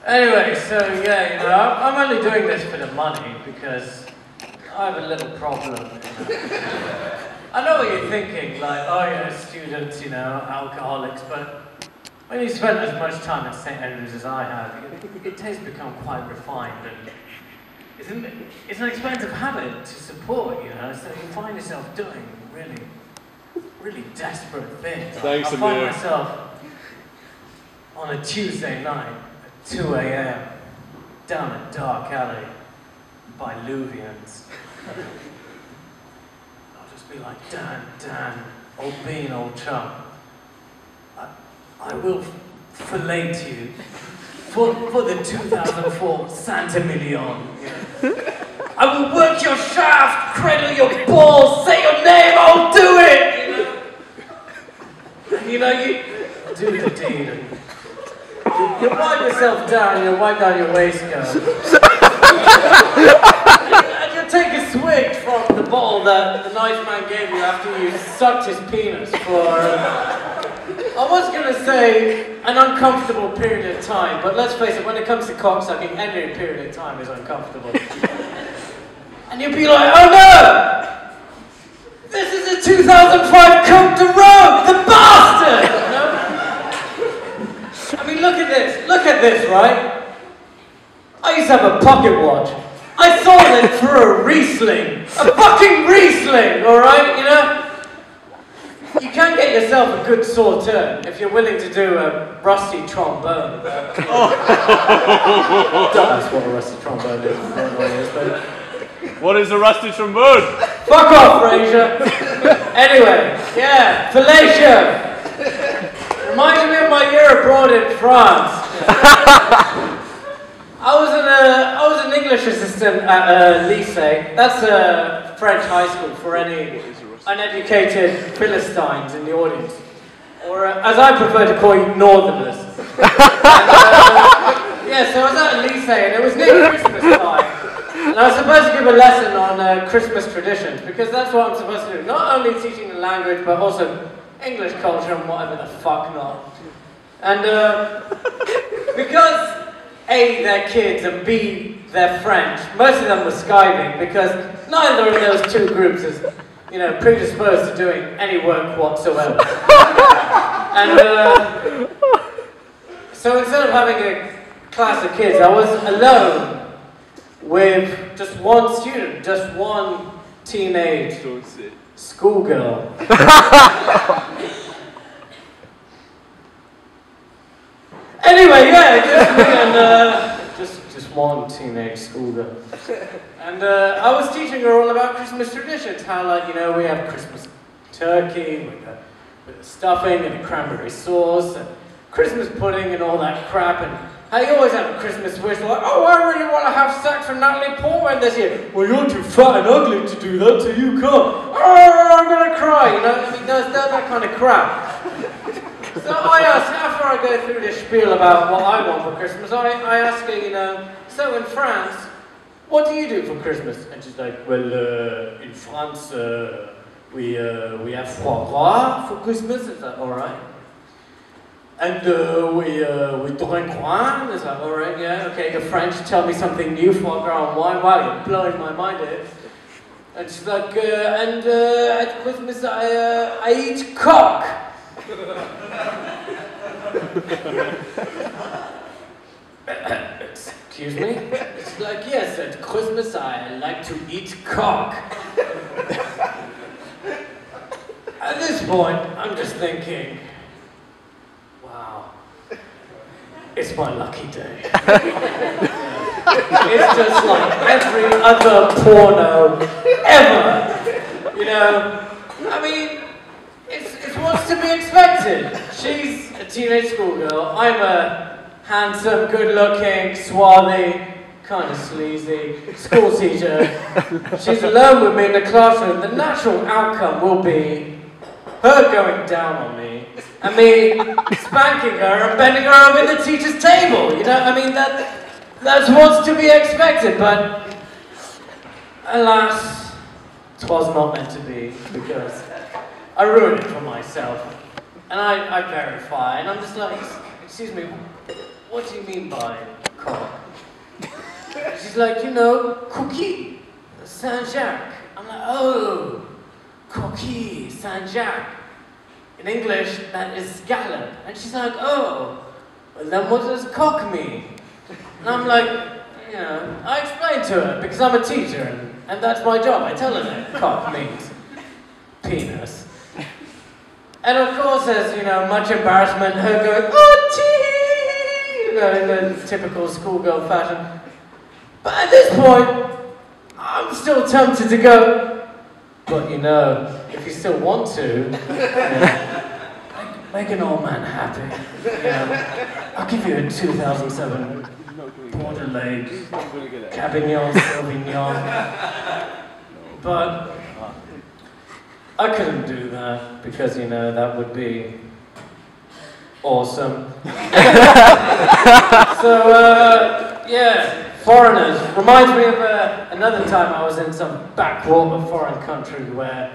Anyway, so yeah, you know, I'm only doing this for the money because I have a little problem. You know? I know what you're thinking, like, oh yeah, students, you know, alcoholics, but when you spend as much time at St. Andrews as I have, it tastes become quite refined, and it's an expensive habit to support, you know, so you find yourself doing really desperate things. Thanks, I find myself on a Tuesday night at 2 a.m. down a dark alley by Luvians. I'll just be like, Dan, old bean, old chum. I will fillet you for the 2004 Santa Million. I will work your shaft, cradle your balls, say your name, I'll do it! And you know, you do the deed. And you wipe yourself down, you wipe down your waistcoat. And you take a swig from the bottle that the nice man gave you after you sucked his penis for, I was going to say an uncomfortable period of time, but let's face it, when it comes to cocksucking, any period of time is uncomfortable. And you'd be like, oh no! This is a 2005 Côte de Rogue, the bastard! You know? I mean, look at this, right? I used to have a pocket watch. I sold it for a Riesling. A fucking Riesling, alright, you know? You can get yourself a good sauteur if you're willing to do a rusty trombone. Don't know what a rusty trombone is, but... What is a rusty trombone? Fuck off, Fraser! Anyway, yeah, fellatio! Reminds me of my year abroad in France. I was an English assistant at a lycée. That's a French high school for any uneducated Philistines in the audience. Or as I prefer to call you, Northerners. Yeah, so I was at a lycée and it was near Christmas time. And I was supposed to give a lesson on Christmas traditions, because that's what I'm supposed to do. Not only teaching the language, but also English culture and whatever the fuck not. And because A, they're kids, and B, they're French, most of them were skiving, because neither of those two groups is, you know, predisposed to doing any work whatsoever. And so instead of having a class of kids, I was alone with just one student, just one teenage schoolgirl. Anyway, yeah, just me and just one teenage schoolgirl. And I was teaching her all about Christmas traditions, how, like, you know, we have Christmas turkey with the stuffing and the cranberry sauce and Christmas pudding and all that crap, and how you always have a Christmas wish, like, oh, I really want to have sex with Natalie Portman this year. Well, you're too fat and ugly to do that, so you can't. Oh, I'm going to cry, you know? I mean, there's that kind of crap. So I asked, after I go through this spiel about what I want for Christmas, I ask her, you know, so in France, what do you do for Christmas? And she's like, well, in France, we have foie gras for Christmas. Is that all right? And we drink wine. Is that all right? Yeah, okay. The French tell me something new, foie gras and wine. Wow, you're blowing my mind here. And she's like, and at Christmas I eat cock. Excuse me? It's like, yes, at Christmas I like to eat cock. At this point, I'm just thinking, wow, it's my lucky day. It's just like every other porno ever. You know, I mean, it's what's to be expected. She's a teenage schoolgirl. I'm a handsome, good-looking, swarthy, kind of sleazy school teacher. She's alone with me in the classroom. The natural outcome will be her going down on me and me spanking her and bending her over the teacher's table. You know, I mean, that's what's to be expected, but alas, 'twas not meant to be, because I ruined it for myself. And I verify, and I'm just like, excuse me, what do you mean by cock. She's like, you know, cookie, Saint-Jacques. I'm like, oh, cookie, Saint-Jacques. In English, that is scallop. And she's like, oh, well then what does cock mean? And I'm like, you know, I explained to her, because I'm a teacher, and that's my job. I tell her that cock means penis. And of course, there's, you know, much embarrassment, her going, oh, tee, you know, in the typical schoolgirl fashion. But at this point, I'm still tempted to go, but you know, if you still want to, you know, make an old man happy. You know, I'll give you a 2007 Bordelais Cabernet Sauvignon. But I couldn't do that because, you know, that would be awesome. So, yeah. Foreigners. Reminds me of another time I was in some backwater foreign country where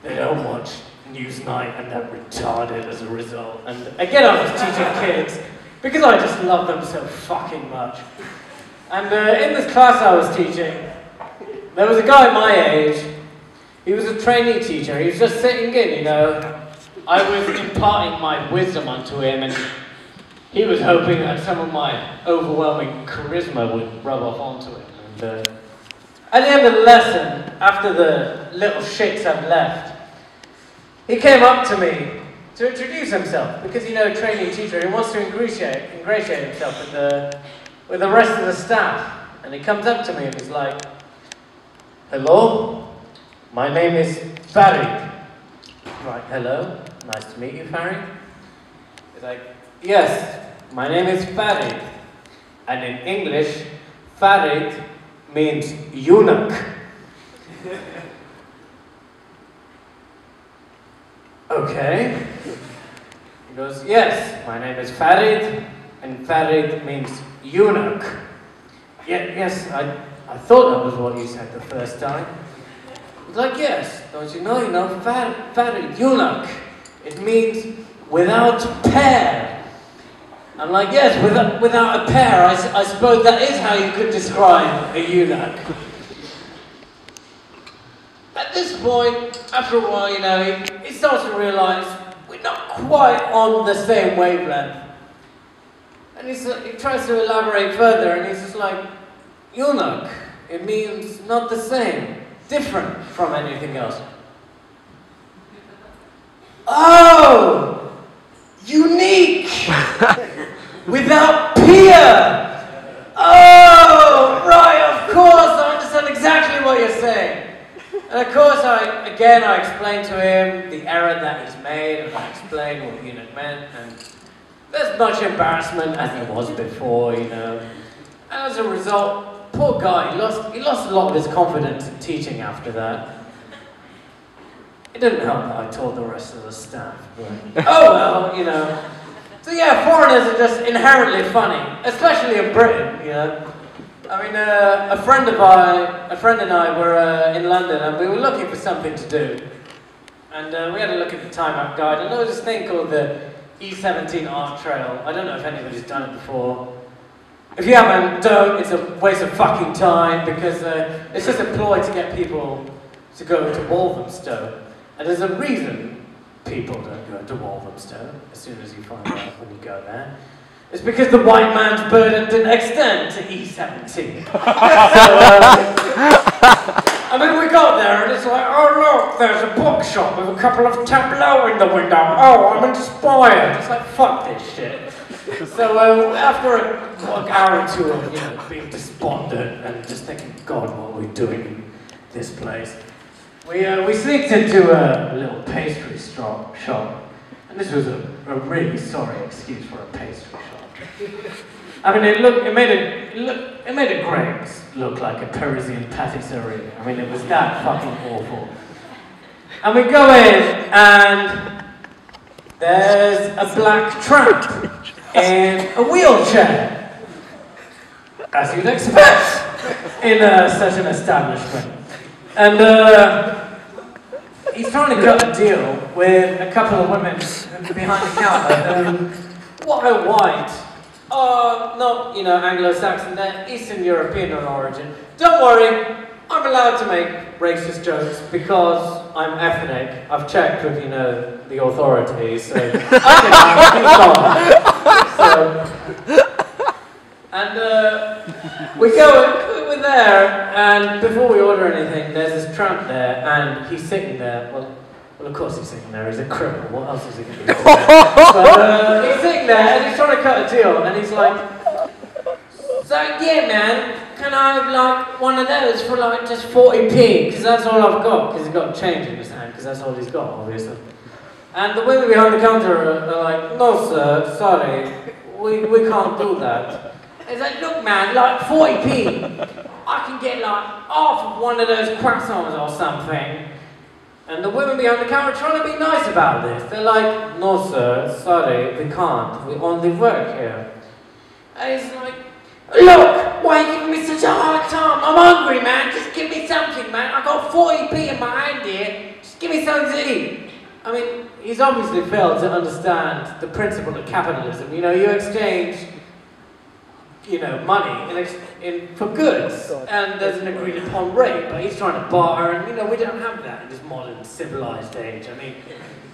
they don't watch Newsnight and they're retarded as a result. And again, I was teaching kids because I just love them so fucking much. And in this class I was teaching, there was a guy my age. He was a trainee teacher. He was just sitting in, you know. I was imparting my wisdom onto him, and he was hoping that some of my overwhelming charisma would rub off onto it. And at the end of the lesson, after the little shits had left, he came up to me to introduce himself, because, you know, trainee teacher, he wants to ingratiate himself with the rest of the staff. And he comes up to me and he's like, hello, my name is Farid. Right, hello, nice to meet you, Farid. He's like, yes, my name is Farid, and in English, Farid means eunuch. Okay. He goes, yes, my name is Farid, and Farid means eunuch. Yes, I thought that was what you said the first time. He's like, yes, don't you know, Farid, eunuch. It means without pair. I'm like, yes, without a pair, I suppose that is how you could describe a eunuch. At this point, after a while, you know, he starts to realise we're not quite on the same wavelength. And he tries to elaborate further, and he's just like, eunuch, it means not the same, different from anything else. Oh! Unique! Without peer! Oh, right, of course, I understand exactly what you're saying. And of course, I explained to him the error that he's made, and I explained what eunuch meant, and there's much embarrassment as there was before, you know. And as a result, poor guy, he lost a lot of his confidence in teaching after that. It didn't help that I told the rest of the staff, but oh well, you know. So yeah, foreigners are just inherently funny, especially in Britain, you know. I mean, a friend and I were in London, and we were looking for something to do. And we had a look at the time out guide, and there was this thing called the E17 Art Trail. I don't know if anybody's done it before. If you haven't, don't. It's a waste of fucking time, because it's just a ploy to get people to go to Walthamstow. And there's a reason people don't go to Walthamstow as soon as you find out when you go there. It's because the white man's burden didn't extend to E17. So, I mean, we got there and it's like, oh look, there's a bookshop with a couple of tableaux in the window. Oh, I'm inspired. It's like, fuck this shit. So after an hour or two of, you know, being despondent and just thinking, God, what are we doing in this place? We sneaked into a little pastry shop, and this was a really sorry excuse for a pastry shop. I mean, it made a Greggs look like a Parisian patisserie. I mean, it was that fucking awful. And we go in, and there's a black tramp in a wheelchair, as you'd expect in such an establishment. And he's trying to cut a deal with a couple of women behind the counter. What a white, not, Anglo-Saxon, they're Eastern European in origin. Don't worry, I'm allowed to make racist jokes because I'm ethnic. I've checked with, the authorities, so I can we're there, and before we order anything, there's this tramp there, and he's sitting there. Well, of course he's sitting there. He's a criminal. What else is he going to do? But he's sitting there, and he's trying to cut a deal, and he's like, "So yeah, man, can I have one of those for just 40p? Because that's all I've got. Because he's got change in his hand. Because that's all he's got, obviously." And the women behind the counter are like, "No, sir, sorry, we can't do that." He's like, "Look, man, 40p, I can get half of one of those croissants or something." And the women behind the counter are trying to be nice about this. They're like, "No, sir, sorry, we can't. We only work here." And he's like, "Look, why are you giving me such a hard time? I'm hungry, man. Just give me something, man. I got 40p in my hand here. Just give me something to eat." I mean, he's obviously failed to understand the principle of capitalism. You exchange money for goods, and there's an agreed upon rate, but he's trying to barter, and we don't have that in this modern civilized age. I mean,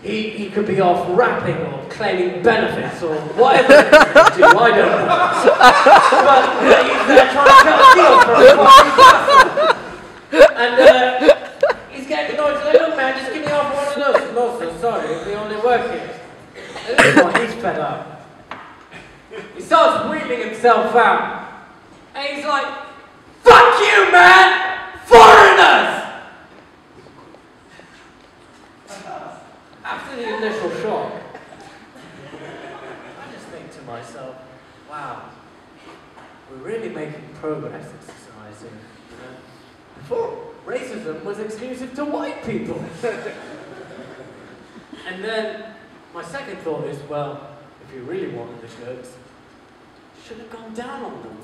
he could be off rapping or claiming benefits or whatever he could do, I don't know. But he's there trying to cut a deal for a fucking customer. And he's getting annoyed, he's like, "Look, man, just give me half one of those." "No, sir, sorry, we only work here." And this is why he's fed up. He starts wheeling himself out. And he's like, "Fuck you, man! Foreigners!" After the initial shock, I just think to myself, wow, we're really making progress in society. Before, racism was exclusive to white people. And then, my second thought is, well, if you really wanted the goods, should have gone down on them.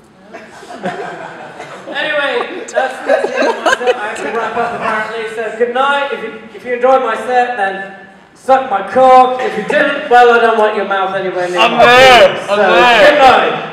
Anyway, that's it. I have to wrap up apparently. So good night. If you enjoyed my set, then suck my cock. If you didn't, well, I don't want your mouth anywhere near my face. So good night.